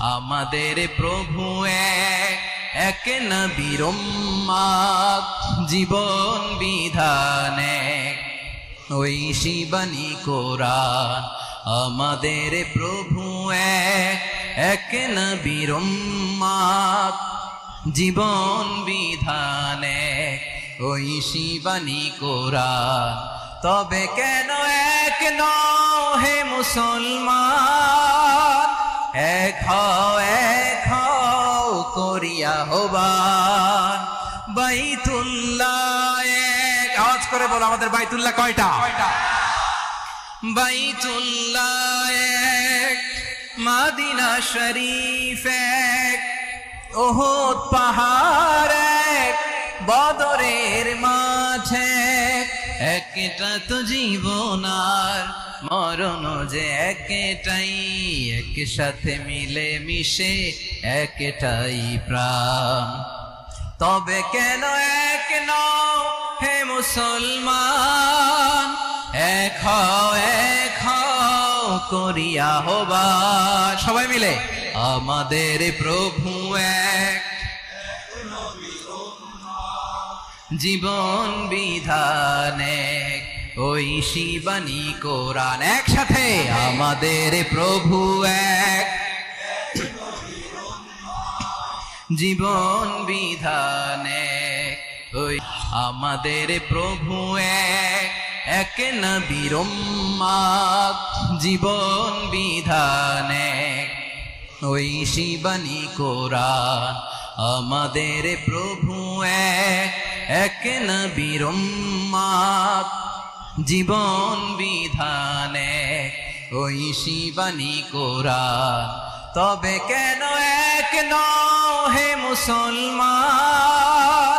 আমাদের প্রভু এক নবীর উম্মত, জীবন বিধানে ওই শিবানী কোরআন। আমাদের প্রভু এক নবীর উম্মত, জীবন বিধানে ওই শিবানী কোরআন। তবে কেন এক নও হে মুসলমান, এক হও করিয়া হবান। বাইতুল্লাহ এক, আওয়াজ করে বলো আমাদের বাইতুল্লাহ কয়টা? বাইতুল্লাহ এক, মদিনা শরীফ এক, উহুদ পাহাড় এক, বদরের মাঝে একটা তো জীবন আর মরণ যে একটাই, একসাথে মিলে মিশে একটাই প্রাণ। তবে কেন এক নও হে মুসলমান, এক হও করিয়া হবান। সবাই মিলে আমাদের প্রভু এক, জীবন বিধানে ওই শিবানী কোরআন। একসাথে আমাদের প্রভু এক, জীবন বিধানে ওই আমাদের প্রভু এক নবীর উম্মত, জীবন বিধানে ওই শিবানী কোরআন। আমাদের প্রভু এক নবীর উম্মত, জীবন বিধানে ওই শিবানী কোরআন। তবে কেন এক নও হে মুসলমান,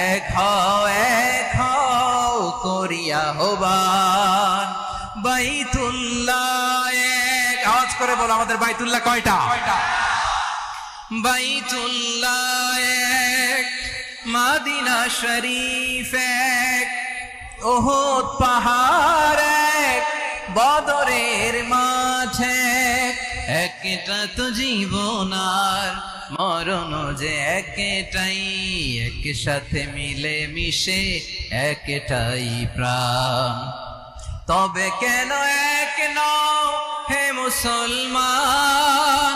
এক হও করিয়া হবান। বাইতুল্লাহ এক, আওয়াজ করে বলো আমাদের বাইতুল্লাহ কয়টা? বাইতুল্লাহ এক, মদিনা শরীফ এক, উহুদ পাহাড় এক, বদরের মাঝে একটা তো জীবন আর মরণ যে একটাই, একসাথে মিলে মিশে একটাই প্রাণ। তবে কেন এক নও হে মুসলমান,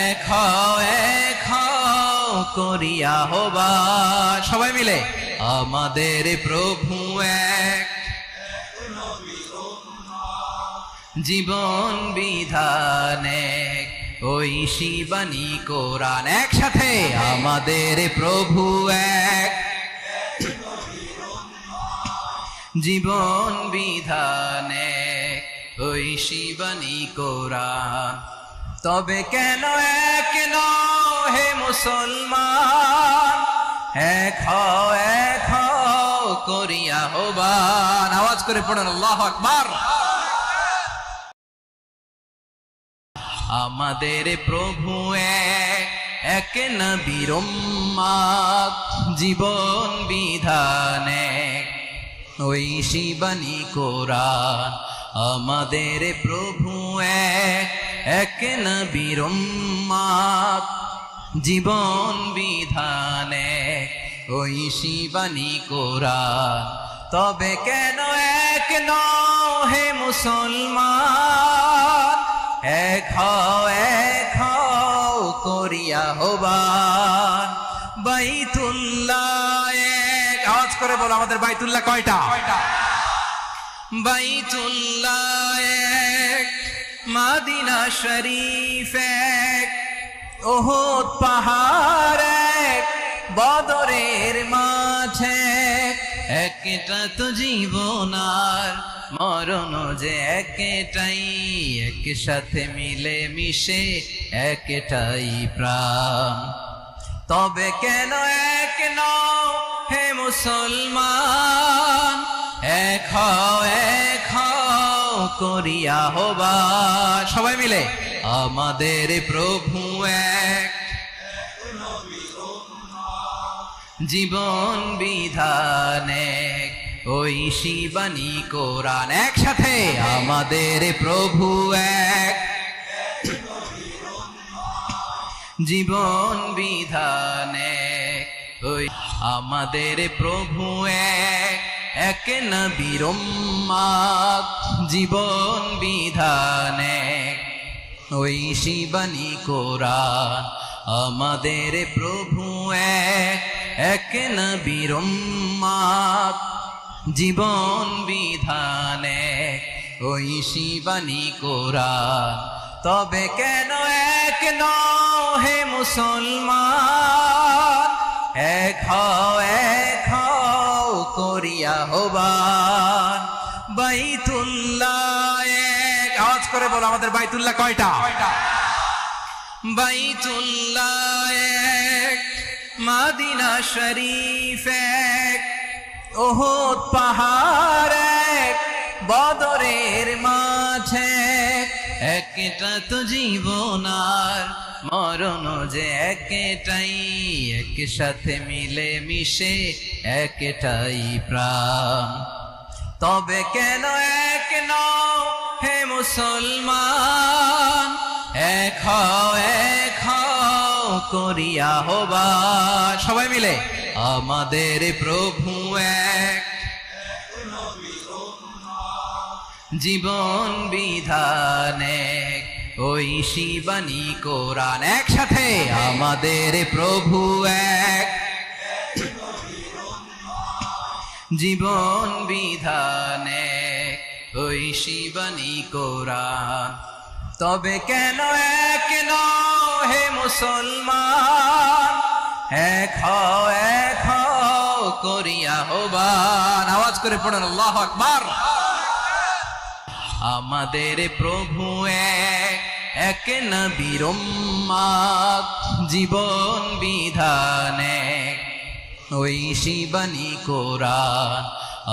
এক হও করিয়া হবান। সবাই মিলে আমাদের প্রভু এক, জীবন বিধানে ওই শিবানী কোরআন। একসাথে আমাদের প্রভু এক, জীবন বিধানে ওই শিবানী কোরআন। তবে কেন এক নও হে মুসলমান, এক হও করিয়া হবান। আওয়াজ করে পড়ুন আল্লাহু আকবার। আমাদের প্রভু এক নবীর উম্মত, জীবন বিধানে ওই শিবানী কোরআন। আমাদের প্রভু এক নবীর উম্মত, জীবন বিধানে ওই শিবানী কোরআন। তবে কেন এক নও হে মুসলমান, এক হও করিয়া হবান। বাইতুল্লাহ এক, আওয়াজ করে বলো আমাদের বাইতুল্লাহ কয়টা? বাইতুল্লাহ এক, মদিনা শরীফ এক, উহুদ পাহাড় এক, বদরের মাঝে একটা তো জীবন আর মরণ যে একটাই, একসাথে মিলে মিশে একটাই প্রাণ। তবে কেন এক নও হে মুসলমান, এক হও করিয়া হবান। সবাই মিলে আমাদের প্রভু এক, জীবন বিধানে ওই শিবানী কোরআন। একসাথে আমাদের প্রভু এক, জীবন বিধানে ওই আমাদের প্রভু এক নবীর উম্মত জীবন বিধানে ওই শিবানী কোরআন আমাদের প্রভু এক নবীর উম্মত জীবন বিধানে ওই শিবানী কোরআন তবে কেন এক নও হে মুসলমান এক হও করিয়া হবান বাইতুল্লাহ এক আওয়াজ করে বলো আমাদের বাইতুল্লাহ কয়টা বাইতুল্লাহ এক মদিনা শরীফ এক ওহদ পাহাড় এক বদরের মাঝে একটা তো জীবন আর মরণ যে একটাই একসাথে মিলে মিশে একটাই প্রাণ তবে কেন এক নও হে মুসলমান এক হও করিয়া হবান সবাই মিলে আমাদের প্রভু এক জীবন বিধানে ওই শিবানী কোরআন একসাথে আমাদের প্রভু এক জীবন বিধানে ওই শিবানী কোরআন তবে কেন এক নও হে মুসলমান এক হও করিয়া হবান আওয়াজ করে পড়েন আল্লাহু আকবার আমাদের প্রভু এক নবীর উম্মত জীবন বিধানে ওই শিবানী কোরআন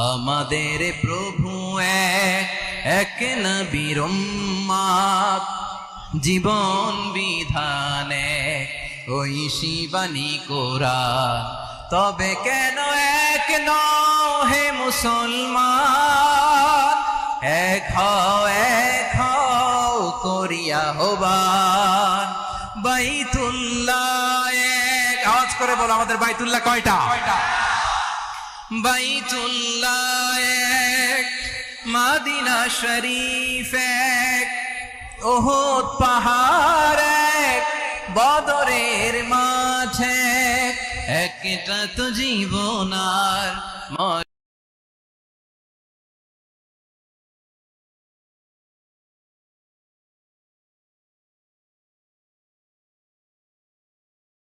আমাদের প্রভু এক নবীর উম্মত জীবন বিধানে ওই শিবানী কোরআন তবে কেন এক নও হে মুসলমান এক হও করিয়া হবান বাইতুল্লাহ এক আওয়াজ করে বলো আমাদের বাইতুল্লাহ কয়টা বাইতুল্লাহ এক মদিনা শরীফ এক ওহদ পাহাড় এক বদরের মাঝে একটা তো জীবন আর